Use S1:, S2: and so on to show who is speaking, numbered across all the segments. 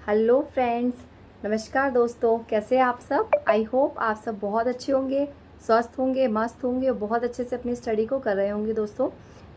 S1: Hello friends, नमस्कार दोस्तों। कैसे हैं आप सब? आई होप आप सब बहुत अच्छे होंगे, स्वस्थ होंगे, मस्त होंगे और बहुत अच्छे से अपनी स्टडी को कर रहे होंगे। दोस्तों,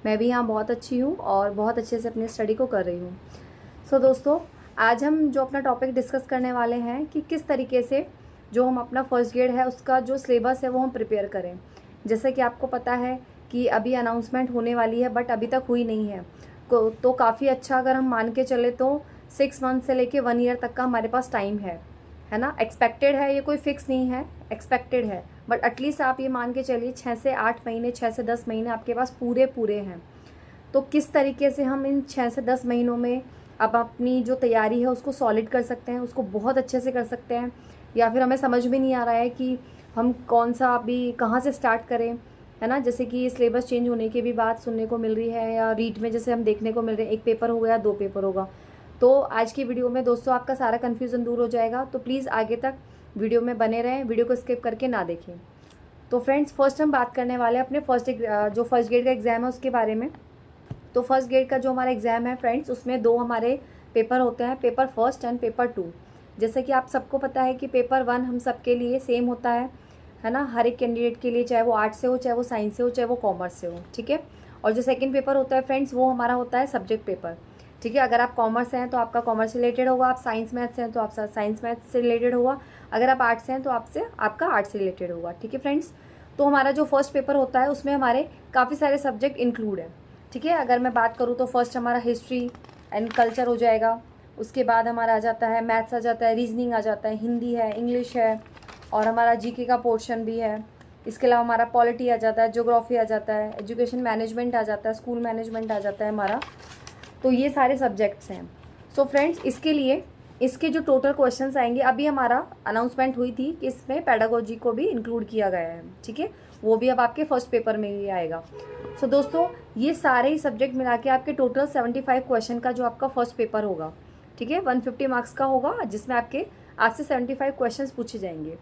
S1: मैं भी यहाँ बहुत अच्छी हूँ और बहुत अच्छे से अपनी स्टडी को कर रही हूँ। दोस्तों, आज हम जो अपना टॉपिक डिस्कस करने वाले हैं कि किस तरीके से जो हम अपना फर्स्ट ग्रेड है उसका जो सिलेबस है वो हम प्रिपेयर करें। जैसे कि आपको पता है कि अभी अनाउंसमेंट होने वाली है, बट अभी तक हुई नहीं है। तो काफ़ी अच्छा अगर हम मान के चले तो 6 मंथ से लेके 1 ईयर तक का हमारे पास टाइम है ना। एक्सपेक्टेड है, ये कोई फिक्स नहीं है, एक्सपेक्टेड है, बट एटलीस्ट आप ये मान के चलिए 6 से 8 महीने, 6 से 10 महीने आपके पास पूरे पूरे हैं। तो किस तरीके से हम इन 6 से 10 महीनों में अब अपनी जो तैयारी है उसको सॉलिड कर सकते हैं, उसको बहुत अच्छे से कर सकते हैं, या फिर हमें समझ में नहीं आ रहा है कि हम कौन सा अभी कहाँ से स्टार्ट करें, है ना। जैसे कि सिलेबस चेंज होने की भी बात सुनने को मिल रही है, या रीट में जैसे हम देखने को मिल रहे हैं, एक पेपर हो गया, 2 पेपर होगा। तो आज की वीडियो में दोस्तों आपका सारा कन्फ्यूज़न दूर हो जाएगा। तो प्लीज़ आगे तक वीडियो में बने रहें, वीडियो को स्किप करके ना देखें। तो फ्रेंड्स, फर्स्ट हम बात करने वाले हैं अपने जो फर्स्ट ग्रेड का एग्ज़ाम है उसके बारे में। तो फर्स्ट ग्रेड का जो हमारा एग्ज़ाम है फ्रेंड्स, उसमें 2 हमारे पेपर होते हैं, पेपर फर्स्ट एंड पेपर 2। जैसे कि आप सबको पता है कि पेपर 1 हम सबके लिए सेम होता है ना, हर एक कैंडिडेट के लिए, चाहे वो आर्ट्स से हो, चाहे वो साइंस से हो, चाहे वो कॉमर्स से हो, ठीक है। और जो सेकंड पेपर होता है फ्रेंड्स, वो हमारा होता है सब्जेक्ट पेपर, ठीक है। अगर आप कॉमर्स से हैं तो आपका कॉमर्स से रिलेटेड होगा, आप साइंस मैथ्स से हैं तो आप साइंस मैथ्स से रिलेटेड होगा, अगर आप आर्ट्स से हैं तो आपका आर्ट्स से रिलेटेड होगा, ठीक है फ्रेंड्स। तो हमारा जो फर्स्ट पेपर होता है उसमें हमारे काफ़ी सारे सब्जेक्ट इंक्लूड हैं, ठीक है। अगर मैं बात करूँ तो फर्स्ट हमारा हिस्ट्री एंड कल्चर हो जाएगा, उसके बाद हमारा आ जाता है मैथ्स, आ जाता है रीजनिंग, आ जाता है हिंदी है, इंग्लिश है, और हमारा जीके का पोर्शन भी है। इसके अलावा हमारा पॉलिटी आ जाता है, ज्योग्राफी आ जाता है, एजुकेशन मैनेजमेंट आ जाता है, स्कूल मैनेजमेंट आ जाता है हमारा। तो ये सारे सब्जेक्ट्स हैं। फ्रेंड्स, इसके लिए इसके जो टोटल क्वेश्चंस आएंगे, अभी हमारा अनाउंसमेंट हुई थी कि इसमें पेडागोजी को भी इंक्लूड किया गया है, ठीक है। वो भी अब आपके फर्स्ट पेपर में ही आएगा। दोस्तों, ये सारे ही सब्जेक्ट मिला के आपके टोटल 75 क्वेश्चन का जो आपका फर्स्ट पेपर होगा, ठीक है, 150 मार्क्स का होगा, जिसमें आपसे 75 क्वेश्चंस पूछे जाएंगे।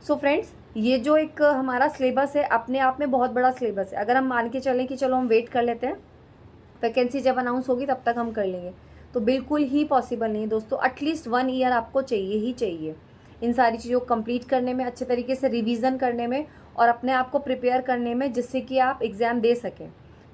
S1: फ्रेंड्स, ये जो एक हमारा सिलेबस है, अपने आप में बहुत बड़ा सिलेबस है। अगर हम मान के चलें कि चलो हम वेट कर लेते हैं, वैकेंसी जब अनाउंस होगी तब तक हम कर लेंगे, तो बिल्कुल ही पॉसिबल नहीं है दोस्तों। एटलीस्ट 1 ईयर आपको चाहिए ही चाहिए इन सारी चीज़ों को कंप्लीट करने में, अच्छे तरीके से रिवीजन करने में और अपने आप को प्रिपेयर करने में, जिससे कि आप एग्ज़ाम दे सकें,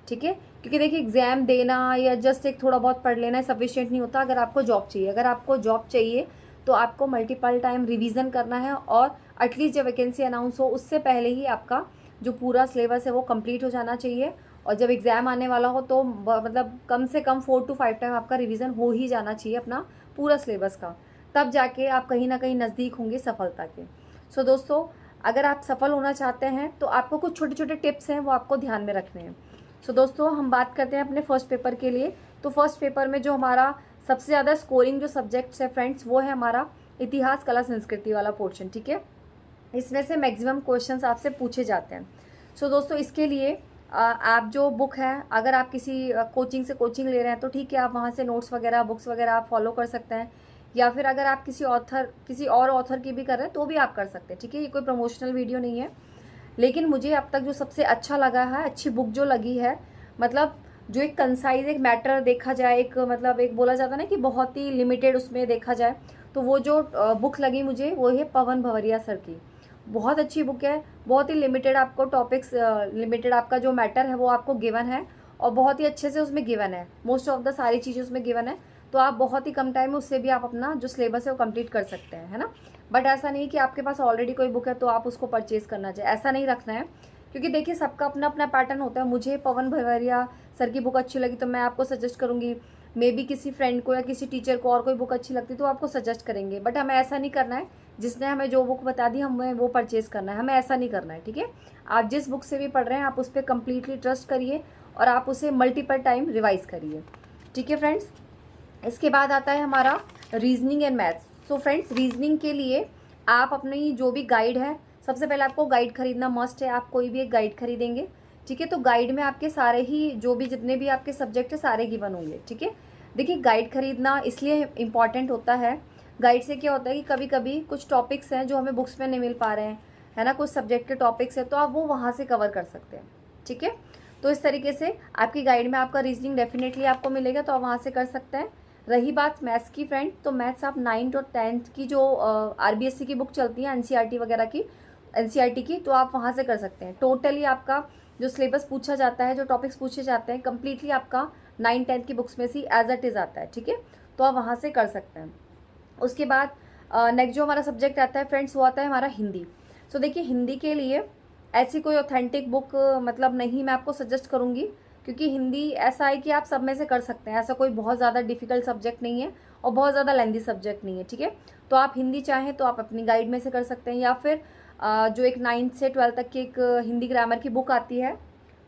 S1: ठीक है। क्योंकि देखिए, एग्ज़ाम देना या जस्ट एक थोड़ा बहुत पढ़ लेना सफिशिएंट नहीं होता। अगर आपको जॉब चाहिए, तो आपको मल्टीपल टाइम रिवीजन करना है, और एटलीस्ट जब वैकेंसी अनाउंस हो उससे पहले ही आपका जो पूरा सिलेबस है वो कंप्लीट हो जाना चाहिए। और जब एग्ज़ाम आने वाला हो तो मतलब कम से कम 4 to 5 टाइम आपका रिवीजन हो ही जाना चाहिए अपना पूरा सिलेबस का, तब जाके आप कहीं ना कहीं नज़दीक होंगे सफलता के। दोस्तों, अगर आप सफल होना चाहते हैं तो आपको कुछ छोटे छोटे टिप्स हैं वो आपको ध्यान में रखने हैं। दोस्तों, हम बात करते हैं अपने फर्स्ट पेपर के लिए। तो फर्स्ट पेपर में जो हमारा सबसे ज़्यादा स्कोरिंग जो सब्जेक्ट्स है फ्रेंड्स, वो है हमारा इतिहास, कला, संस्कृति वाला पोर्शन, ठीक है। इसमें से मैक्सिमम क्वेश्चंस आपसे पूछे जाते हैं। दोस्तों, इसके लिए आप जो बुक है, अगर आप किसी कोचिंग से कोचिंग ले रहे हैं तो ठीक है, आप वहाँ से नोट्स वगैरह, बुक्स वगैरह आप फॉलो कर सकते हैं, या फिर अगर आप किसी और ऑथर की भी कर रहे हैं तो भी आप कर सकते हैं, ठीक है। ये कोई प्रमोशनल वीडियो नहीं है, लेकिन मुझे अब तक जो सबसे अच्छा लगा है, अच्छी बुक जो लगी है, मतलब जो एक कंसाइज, एक मैटर देखा जाए, एक मतलब एक बोला जाता है ना कि बहुत ही लिमिटेड उसमें देखा जाए, तो वो जो बुक लगी मुझे वो है पवन भवरिया सर की। बहुत अच्छी बुक है, बहुत ही लिमिटेड आपको टॉपिक्स, लिमिटेड आपका जो मैटर है वो आपको गिवन है, और बहुत ही अच्छे से उसमें गिवन है, मोस्ट ऑफ द सारी चीज़ें उसमें गिवन है। तो आप बहुत ही कम टाइम में उससे भी आप अपना जो सिलेबस है वो कंप्लीट कर सकते हैं, है ना। बट ऐसा नहीं कि आपके पास ऑलरेडी कोई बुक है तो आप उसको परचेज़ करना चाहिए, ऐसा नहीं रखना है। क्योंकि देखिए, सबका अपना अपना पैटर्न होता है। मुझे पवन भवरिया सर की बुक अच्छी लगी तो मैं आपको सजेस्ट करूँगी, मे बी किसी फ्रेंड को या किसी टीचर को और कोई बुक अच्छी लगती तो आपको सजेस्ट करेंगे। बट हमें ऐसा नहीं करना है, जिसने हमें जो बुक बता दी हमें वो परचेज़ करना है, हमें ऐसा नहीं करना है, ठीक है। आप जिस बुक से भी पढ़ रहे हैं आप उस पर कम्प्लीटली ट्रस्ट करिए और आप उसे मल्टीपल टाइम रिवाइज़ करिए, ठीक है फ्रेंड्स। इसके बाद आता है हमारा reasoning and maths. Friends, reasoning के लिए आप अपनी जो भी गाइड है, सबसे पहले आपको गाइड खरीदना मस्ट है। आप कोई भी एक गाइड खरीदेंगे, ठीक है, तो गाइड में आपके सारे ही जो भी जितने भी आपके सब्जेक्ट है सारे गिवन होंगे, ठीक है। देखिए, गाइड खरीदना इसलिए इम्पॉर्टेंट होता है, गाइड से क्या होता है कि कभी कभी कुछ टॉपिक्स हैं जो हमें बुक्स में नहीं मिल पा रहे हैं, है ना, कुछ सब्जेक्ट के टॉपिक्स हैं तो आप वो वहाँ से कवर कर सकते हैं, ठीक है। तो इस तरीके से आपकी गाइड में आपका रीजनिंग डेफिनेटली आपको मिलेगा, तो आप वहाँ से कर सकते हैं। रही बात मैथ्स की फ्रेंड, तो मैथ्स आप 9th और 10th की जो RBSC की बुक चलती है NCERT वगैरह की, NCERT की, तो आप वहाँ से कर सकते हैं। टोटली आपका जो सिलेबस पूछा जाता है, जो टॉपिक्स पूछे जाते हैं, कम्प्लीटली आपका 9th-10th की बुक्स में से एज इट इज़ आता है, ठीक है। तो आप वहाँ से कर सकते हैं। उसके बाद नेक्स्ट जो हमारा सब्जेक्ट आता है फ्रेंड्स, वो आता है हमारा हिंदी। सो देखिए, हिंदी के लिए ऐसी कोई ऑथेंटिक बुक मतलब नहीं मैं आपको सजेस्ट करूँगी, क्योंकि हिंदी ऐसा है कि आप सब में से कर सकते हैं। ऐसा कोई बहुत ज़्यादा डिफिकल्ट सब्जेक्ट नहीं है और बहुत ज़्यादा लेंदी सब्जेक्ट नहीं है, ठीक है। तो आप हिंदी चाहें तो आप अपनी गाइड में से कर सकते हैं, या फिर जो एक 9th से 12th तक की एक हिंदी ग्रामर की बुक आती है,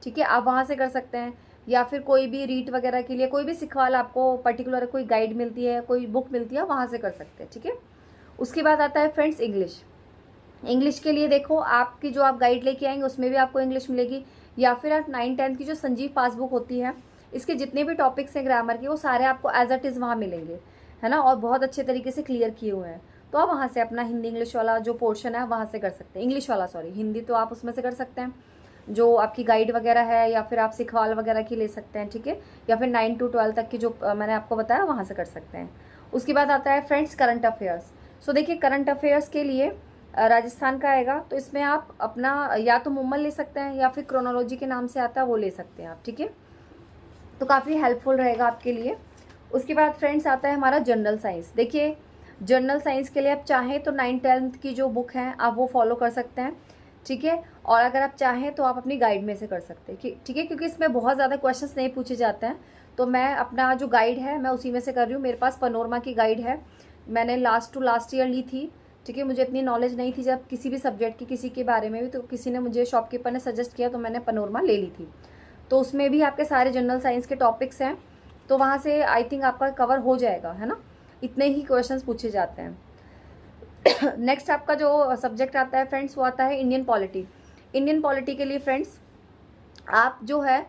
S1: ठीक है, आप वहाँ से कर सकते हैं। या फिर कोई भी रीट वगैरह के लिए कोई भी सिखवाल आपको पर्टिकुलर कोई गाइड मिलती है, कोई बुक मिलती है, वहाँ से कर सकते हैं, ठीक है। उसके बाद आता है फ्रेंड्स इंग्लिश। इंग्लिश के लिए देखो, आपकी जो आप गाइड लेके आएंगे उसमें भी आपको इंग्लिश मिलेगी, या फिर आप 9th-10th की जो संजीव पासबुक होती है, इसके जितने भी टॉपिक्स हैं ग्रामर के, वो सारे आपको एज इट इज़ वहाँ मिलेंगे, है ना, और बहुत अच्छे तरीके से क्लियर किए हुए हैं। तो आप वहाँ से अपना हिंदी इंग्लिश वाला जो पोर्शन है वहाँ से कर सकते हैं, इंग्लिश वाला सॉरी, हिंदी तो आप उसमें से कर सकते हैं जो आपकी गाइड वगैरह है, या फिर आप सिखवाल वगैरह की ले सकते हैं, ठीक है, या फिर 9 to 12 तक की जो मैंने आपको बताया वहाँ से कर सकते हैं। उसके बाद आता है फ्रेंड्स करंट अफेयर्स। सो देखिए, करंट अफेयर्स के लिए राजस्थान का आएगा, तो इसमें आप अपना या तो मुम्मल ले सकते हैं, या फिर क्रोनोलॉजी के नाम से आता है वो ले सकते हैं आप, ठीक है। तो काफ़ी हेल्पफुल रहेगा आपके लिए। उसके बाद फ्रेंड्स आता है हमारा जनरल साइंस। देखिए, जनरल साइंस के लिए आप चाहें तो 9th-10th की जो बुक हैं आप वो फॉलो कर सकते हैं, ठीक है। और अगर आप चाहें तो आप अपनी गाइड में से कर सकते हैं, ठीक है, क्योंकि इसमें बहुत ज़्यादा क्वेश्चंस नहीं पूछे जाते हैं। तो मैं अपना जो गाइड है मैं उसी में से कर रही हूँ। मेरे पास पनोरमा की गाइड है, मैंने लास्ट टू लास्ट ईयर ली थी, ठीक है। मुझे इतनी नॉलेज नहीं थी जब किसी भी सब्जेक्ट की, किसी के बारे में भी, तो किसी ने मुझे, शॉपकीपर ने सजेस्ट किया, तो मैंने पनोरमा ले ली थी। तो उसमें भी आपके सारे जनरल साइंस के टॉपिक्स हैं, तो वहाँ से आई थिंक आपका कवर हो जाएगा, है ना, इतने ही क्वेश्चंस पूछे जाते हैं। नेक्स्ट आपका जो सब्जेक्ट आता है फ्रेंड्स, वो आता है इंडियन पॉलिटी। इंडियन पॉलिटी के लिए फ्रेंड्स आप जो है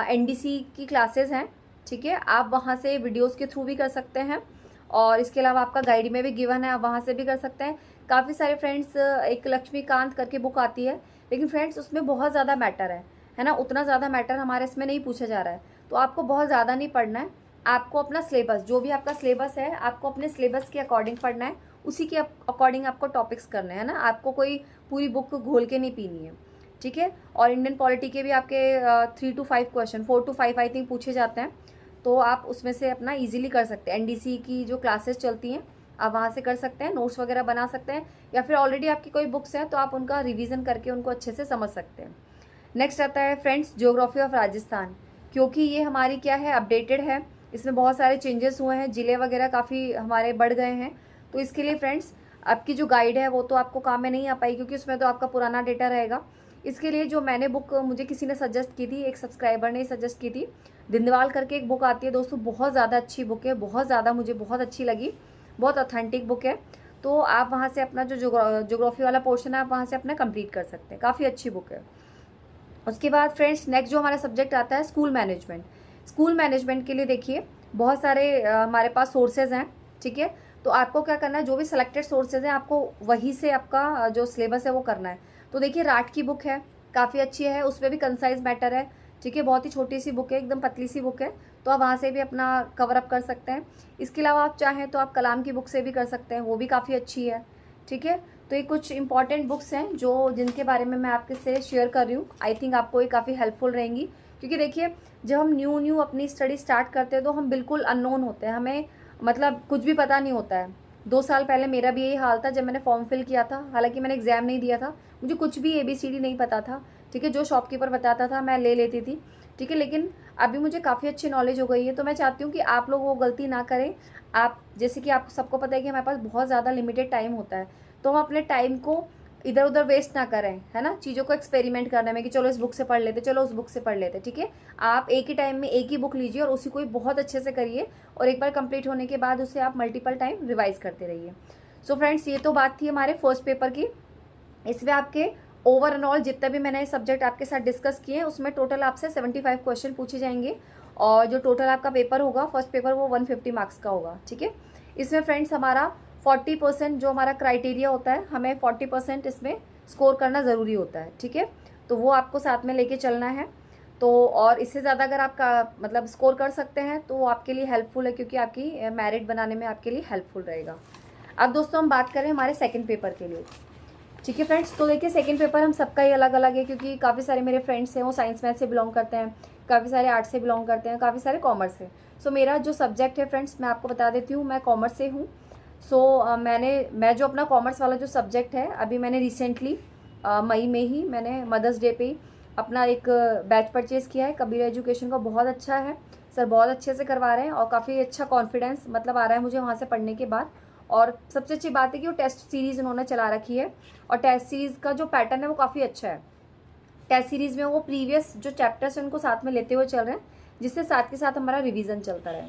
S1: NDC की क्लासेस हैं, ठीक है, आप वहाँ से वीडियोस के थ्रू भी कर सकते हैं, और इसके अलावा आपका गाइड में भी गिवन है, आप वहाँ से भी कर सकते हैं। काफ़ी सारे फ्रेंड्स, एक लक्ष्मीकांत करके बुक आती है, लेकिन फ्रेंड्स उसमें बहुत ज़्यादा मैटर है ना, उतना ज़्यादा मैटर हमारे इसमें नहीं पूछा जा रहा है। तो आपको बहुत ज़्यादा नहीं पढ़ना है, आपको अपना सिलेबस, जो भी आपका सिलेबस है, आपको अपने सिलेबस के अकॉर्डिंग पढ़ना है, उसी के अकॉर्डिंग आपको टॉपिक्स करने हैं ना, आपको कोई पूरी बुक घोल के नहीं पीनी है, ठीक है। और इंडियन पॉलिटी के भी आपके 3 to 5 question, 4 to 5 I think पूछे जाते हैं, तो आप उसमें से अपना इजीली कर सकते हैं। NDC की जो क्लासेस चलती हैं आप वहाँ से कर सकते हैं, नोट्स वगैरह बना सकते हैं, या फिर ऑलरेडी आपकी कोई बुक्स हैं तो आप उनका रिवीजन करके उनको अच्छे से समझ सकते हैं। नेक्स्ट आता है फ्रेंड्स ज्योग्राफी ऑफ राजस्थान, क्योंकि ये हमारी क्या है, अपडेटेड है, इसमें बहुत सारे चेंजेस हुए हैं, ज़िले वगैरह काफ़ी हमारे बढ़ गए हैं। तो इसके लिए फ्रेंड्स आपकी जो गाइड है वो तो आपको काम में नहीं आ पाई, क्योंकि उसमें तो आपका पुराना डेटा रहेगा। इसके लिए जो मैंने बुक, मुझे किसी ने सजेस्ट की थी, एक सब्सक्राइबर ने सजेस्ट की थी, दिंदवाल करके एक बुक आती है दोस्तों, बहुत ज़्यादा अच्छी बुक है, बहुत ज़्यादा मुझे बहुत अच्छी लगी, बहुत ऑथेंटिक बुक है। तो आप वहाँ से अपना जो ज्योग्राफी वाला पोर्शन है आप वहाँ से अपना कंप्लीट कर सकते हैं, काफ़ी अच्छी बुक है। उसके बाद फ्रेंड्स नेक्स्ट जो हमारा सब्जेक्ट आता है स्कूल मैनेजमेंट। स्कूल मैनेजमेंट के लिए देखिए बहुत सारे हमारे पास सोर्सेज हैं, ठीक है। तो आपको क्या करना है, जो भी सिलेक्टेड सोर्सेज हैं आपको वहीं से आपका जो सिलेबस है वो करना है। तो देखिए, राट की बुक है, काफ़ी अच्छी है, उसमें भी कंसाइज मैटर है, ठीक है, बहुत ही छोटी सी बुक है, एकदम पतली सी बुक है, तो आप वहाँ से भी अपना कवर अप कर सकते हैं। इसके अलावा आप चाहें तो आप कलाम की बुक से भी कर सकते हैं, वो भी काफ़ी अच्छी है, ठीक है। तो ये कुछ इंपॉर्टेंट बुक्स हैं जो जिनके बारे में मैं आपके से शेयर कर रही हूँ। आई थिंक आपको ये काफ़ी हेल्पफुल रहेंगी, क्योंकि देखिए जब हम न्यू अपनी स्टडी स्टार्ट करते हैं तो हम बिल्कुल अननोन होते हैं, हमें मतलब कुछ भी पता नहीं होता है। 2 साल पहले मेरा भी यही हाल था जब मैंने फॉर्म फिल किया था, हालांकि मैंने एग्ज़ाम नहीं दिया था, मुझे कुछ भी ABCD नहीं पता था, ठीक है, जो शॉपकीपर बताता था मैं ले लेती थी, ठीक है। लेकिन अभी मुझे काफ़ी अच्छी नॉलेज हो गई है, तो मैं चाहती हूँ कि आप लोग वो गलती ना करें। आप जैसे कि आपको सबको पता है कि हमारे पास बहुत ज़्यादा लिमिटेड टाइम होता है, तो हम अपने टाइम को इधर उधर वेस्ट ना करें, है ना, चीज़ों को एक्सपेरिमेंट करने में कि चलो इस बुक से पढ़ लेते, चलो उस बुक से पढ़ लेते, ठीक है। आप एक ही टाइम में एक ही बुक लीजिए और उसी को ही बहुत अच्छे से करिए, और एक बार कंप्लीट होने के बाद उसे आप मल्टीपल टाइम रिवाइज करते रहिए। सो फ्रेंड्स, ये तो बात थी हमारे फर्स्ट पेपर की। इसमें आपके ओवरऑल जितने भी मैंने सब्जेक्ट आपके साथ डिस्कस किए उसमें टोटल आपसे 75 क्वेश्चन पूछे जाएंगे, और जो टोटल आपका पेपर होगा फर्स्ट पेपर वो 150 मार्क्स का होगा, ठीक है। इसमें फ्रेंड्स हमारा 40% जो हमारा क्राइटेरिया होता है, हमें 40% इसमें स्कोर करना ज़रूरी होता है, ठीक है। तो वो आपको साथ में लेके चलना है। तो और इससे ज़्यादा अगर आपका मतलब स्कोर कर सकते हैं तो वो आपके लिए हेल्पफुल है, क्योंकि आपकी मेरिट बनाने में आपके लिए हेल्पफुल रहेगा। अब दोस्तों हम बात करें हमारे सेकंड पेपर के लिए। ठीक है फ्रेंड्स, तो देखिए सेकंड पेपर हम सबका ही अलग अलग है, क्योंकि काफ़ी सारे मेरे फ्रेंड्स हैं वो साइंस मैथ से बिलोंग करते हैं, काफ़ी सारे आर्ट्स से बिलोंग करते हैं, काफ़ी सारे कॉमर्स से। सो मेरा जो सब्जेक्ट है फ्रेंड्स, मैं आपको बता देती हूँ, मैं कॉमर्स से हूँ। मैं जो अपना कॉमर्स वाला जो सब्जेक्ट है, अभी मैंने रिसेंटली मई में ही मैंने मदर्स डे पे ही अपना एक बैच परचेज़ किया है। कबीर एजुकेशन का बहुत अच्छा है सर, बहुत अच्छे से करवा रहे हैं और काफ़ी अच्छा कॉन्फिडेंस मतलब आ रहा है मुझे वहाँ से पढ़ने के बाद। और सबसे अच्छी बात है कि वो टेस्ट सीरीज़ उन्होंने चला रखी है, और टेस्ट सीरीज़ का जो पैटर्न है वो काफ़ी अच्छा है। टेस्ट सीरीज़ में वो प्रीवियस जो चैप्टर्स हैं उनको साथ में लेते हुए चल रहे हैं, जिससे साथ के साथ हमारा रिवीजन चलता रहे।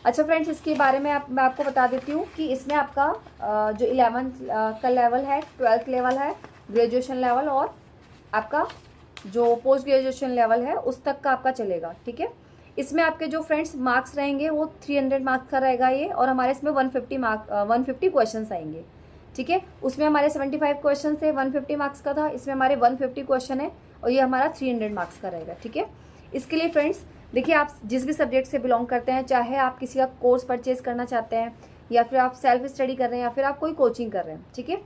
S1: अच्छा फ्रेंड्स, इसके बारे में मैं आपको बता देती हूँ कि इसमें आपका जो 11th का लेवल है, 12th लेवल है, ग्रेजुएशन लेवल और आपका जो पोस्ट ग्रेजुएशन लेवल है उस तक का आपका चलेगा। ठीक है, इसमें आपके जो फ्रेंड्स मार्क्स रहेंगे वो 300 मार्क्स का रहेगा ये, और हमारे इसमें 150 क्वेश्चन आएंगे। ठीक है, उसमें हमारे 75 क्वेश्चन थे, 150 मार्क्स का था, इसमें हमारे 150 क्वेश्चन है और ये हमारा 300 मार्क्स का रहेगा। ठीक है, इसके लिए फ्रेंड्स देखिए, आप जिस भी सब्जेक्ट से बिलोंग करते हैं, चाहे आप किसी का कोर्स परचेज करना चाहते हैं या फिर आप सेल्फ स्टडी कर रहे हैं या फिर आप कोई कोचिंग कर रहे हैं, ठीक है,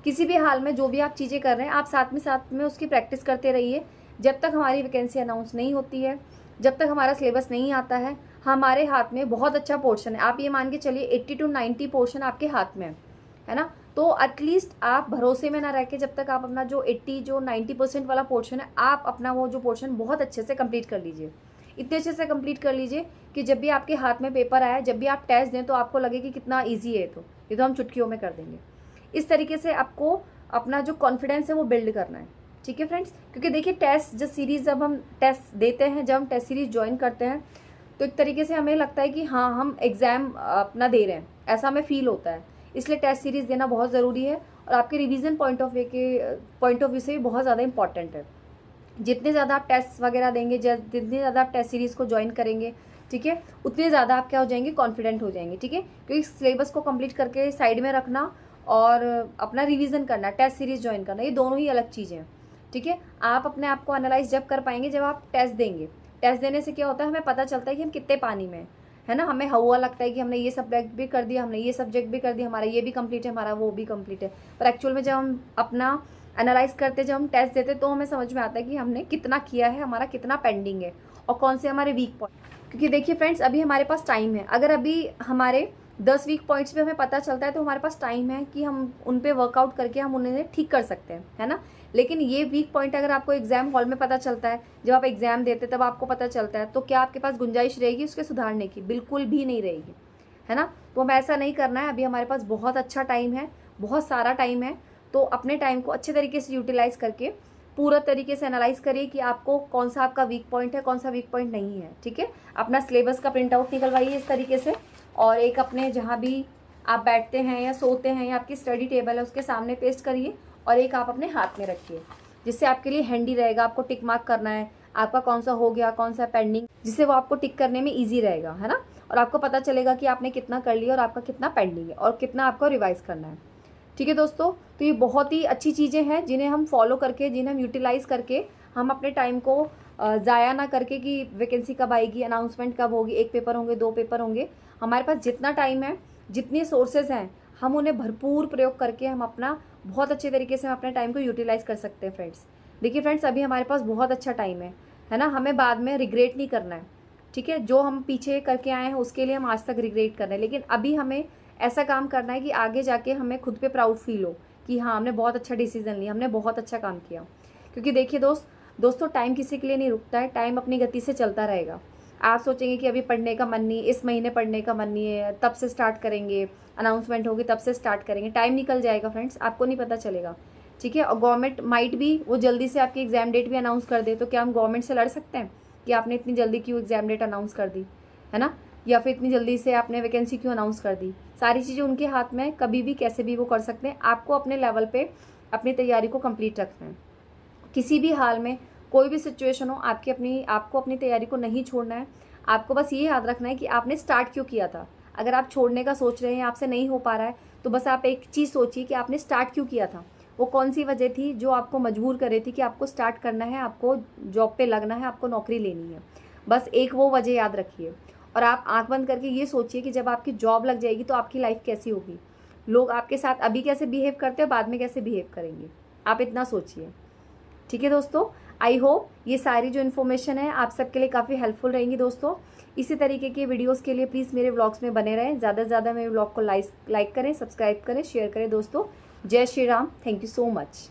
S1: किसी भी हाल में जो भी आप चीज़ें कर रहे हैं, आप साथ में उसकी प्रैक्टिस करते रहिए। जब तक हमारी वैकेंसी अनाउंस नहीं होती है, जब तक हमारा सिलेबस नहीं आता है, हमारे हाथ में बहुत अच्छा पोर्शन है। आप ये मान के चलिए 80 to 90 पोर्शन आपके हाथ में है ना। तो एटलीस्ट आप भरोसे में ना रह के, जब तक आप अपना जो 90% वाला पोर्शन है, आप अपना वो जो पोर्शन बहुत अच्छे से कंप्लीट कर लीजिए। इतने अच्छे से कंप्लीट कर लीजिए कि जब भी आपके हाथ में पेपर आए, जब भी आप टेस्ट दें, तो आपको लगे कि कितना ईजी है, तो ये तो हम चुटकियों में कर देंगे। इस तरीके से आपको अपना जो कॉन्फिडेंस है वो बिल्ड करना है। ठीक है फ्रेंड्स, क्योंकि देखिए टेस्ट जो सीरीज़ जब हम टेस्ट देते हैं, जब हम टेस्ट सीरीज़ ज्वाइन करते हैं, तो एक तरीके से हमें लगता है कि हाँ हम एग्ज़ाम अपना दे रहे हैं, ऐसा हमें फील होता है। इसलिए टेस्ट सीरीज़ देना बहुत ज़रूरी है और आपके रिवीजन पॉइंट ऑफ व्यू से भी बहुत ज़्यादा इंपॉर्टेंट है। जितने ज़्यादा आप टेस्ट वगैरह देंगे, जितने ज़्यादा आप टेस्ट सीरीज़ को ज्वाइन करेंगे, ठीक है, उतने ज़्यादा आप क्या हो जाएंगे, कॉन्फिडेंट हो जाएंगे। ठीक है, क्योंकि सिलेबस को कंप्लीट करके साइड में रखना और अपना रिवीजन करना, टेस्ट सीरीज़ ज्वाइन करना, ये दोनों ही अलग चीज़ें हैं। ठीक है, आप अपने आप को एनालाइज जब कर पाएंगे जब आप टेस्ट देंगे। टेस्ट देने से क्या होता है, हमें पता चलता है कि हम कितने पानी में है ना। हमें हुआ लगता है कि हमने ये सब्जेक्ट भी कर दिया, हमने ये सब्जेक्ट भी कर दिया, हमारा ये भी कंप्लीट है, हमारा वो भी कंप्लीट है। पर एक्चुअल में जब हम अपना एनालाइज करते, जब हम टेस्ट देते, तो हमें समझ में आता है कि हमने कितना किया है, हमारा कितना पेंडिंग है और कौन से हमारे वीक पॉइंट। क्योंकि देखिए फ्रेंड्स, अभी हमारे पास टाइम है। अगर अभी हमारे 10 वीक पॉइंट्स पे हमें पता चलता है तो हमारे पास टाइम है कि हम उन पे वर्कआउट करके हम उन्हें ठीक कर सकते हैं, है ना। लेकिन ये वीक पॉइंट अगर आपको एग्जाम हॉल में पता चलता है, जब आप एग्जाम देते तब आपको पता चलता है, तो क्या आपके पास गुंजाइश रहेगी उसके सुधारने की? बिल्कुल भी नहीं रहेगी, है ना। तो हमें ऐसा नहीं करना है। अभी हमारे पास बहुत अच्छा टाइम है, बहुत सारा टाइम है। तो अपने टाइम को अच्छे तरीके से यूटिलाइज़ करके पूरा तरीके से एनालाइज करिए कि आपको कौन सा आपका वीक पॉइंट है, कौन सा वीक पॉइंट नहीं है। ठीक है, अपना सिलेबस का प्रिंट आउट निकलवाइए इस तरीके से, और एक अपने जहाँ भी आप बैठते हैं या सोते हैं या आपकी स्टडी टेबल है उसके सामने पेस्ट करिए, और एक आप अपने हाथ में रखिए, जिससे आपके लिए हैंडी रहेगा। आपको टिक मार्क करना है आपका कौन सा हो गया, कौन सा पेंडिंग, जिससे वो आपको टिक करने में ईजी रहेगा, है ना। और आपको पता चलेगा कि आपने कितना कर लिया और आपका कितना पेंडिंग है और कितना आपको रिवाइज करना है। ठीक है दोस्तों, तो ये बहुत ही अच्छी चीज़ें हैं जिन्हें हम फॉलो करके, जिन्हें हम यूटिलाइज़ करके, हम अपने टाइम को ज़ाया ना करके कि वैकेंसी कब आएगी, अनाउंसमेंट कब होगी, 1 पेपर होंगे, 2 पेपर होंगे, हमारे पास जितना टाइम है, जितने सोर्सेज हैं, हम उन्हें भरपूर प्रयोग करके हम अपना बहुत अच्छे तरीके से हम अपने टाइम को यूटिलाइज़ कर सकते हैं फ्रेंड्स। देखिए फ्रेंड्स, अभी हमारे पास बहुत अच्छा टाइम है ना। हमें बाद में रिग्रेट नहीं करना है। ठीक है, जो हम पीछे करके आए हैं उसके लिए हम आज तक रिग्रेट कर रहे हैं, लेकिन अभी हमें ऐसा काम करना है कि आगे जाके हमें खुद पे प्राउड फील हो कि हाँ हमने बहुत अच्छा डिसीजन लिया, हमने बहुत अच्छा काम किया। क्योंकि देखिए दोस्तों टाइम किसी के लिए नहीं रुकता है, टाइम अपनी गति से चलता रहेगा। आप सोचेंगे कि अभी पढ़ने का मन नहीं, इस महीने पढ़ने का मन नहीं है, तब से स्टार्ट करेंगे, अनाउंसमेंट होगी तब से स्टार्ट करेंगे, टाइम निकल जाएगा फ्रेंड्स, आपको नहीं पता चलेगा। ठीक है, और गवर्नमेंट माइट भी वो जल्दी से आपकी एग्जाम डेट भी अनाउंस कर दे, तो क्या हम गवर्नमेंट से लड़ सकते हैं कि आपने इतनी जल्दी क्यों एग्जाम डेट अनाउंस कर दी, है ना, या फिर इतनी जल्दी से आपने वैकेंसी क्यों अनाउंस कर दी? सारी चीज़ें उनके हाथ में, कभी भी कैसे भी वो कर सकते हैं। आपको अपने लेवल पे अपनी तैयारी को कंप्लीट रखना है। किसी भी हाल में कोई भी सिचुएशन हो, आपको अपनी तैयारी को नहीं छोड़ना है। आपको बस ये याद रखना है कि आपने स्टार्ट क्यों किया था। अगर आप छोड़ने का सोच रहे हैं, आपसे नहीं हो पा रहा है, तो बस आप एक चीज़ सोचिए कि आपने स्टार्ट क्यों किया था, वो कौन सी वजह थी जो आपको मजबूर कर रही थी कि आपको स्टार्ट करना है, आपको जॉब पे लगना है, आपको नौकरी लेनी है। बस एक वो वजह याद रखिए और आप आंख बंद करके ये सोचिए कि जब आपकी जॉब लग जाएगी तो आपकी लाइफ कैसी होगी, लोग आपके साथ अभी कैसे बिहेव करते हैं, बाद में कैसे बिहेव करेंगे, आप इतना सोचिए। ठीक है दोस्तों, आई होप ये सारी जो इन्फॉर्मेशन है आप सबके लिए काफ़ी हेल्पफुल रहेंगी दोस्तों। इसी तरीके के वीडियोस के लिए प्लीज़ मेरे व्लॉग्स में बने रहें, ज़्यादा से ज़्यादा मेरे व्लॉग को लाइक करें, सब्सक्राइब करें, शेयर करें दोस्तों। जय Shri Ram, thank you so much.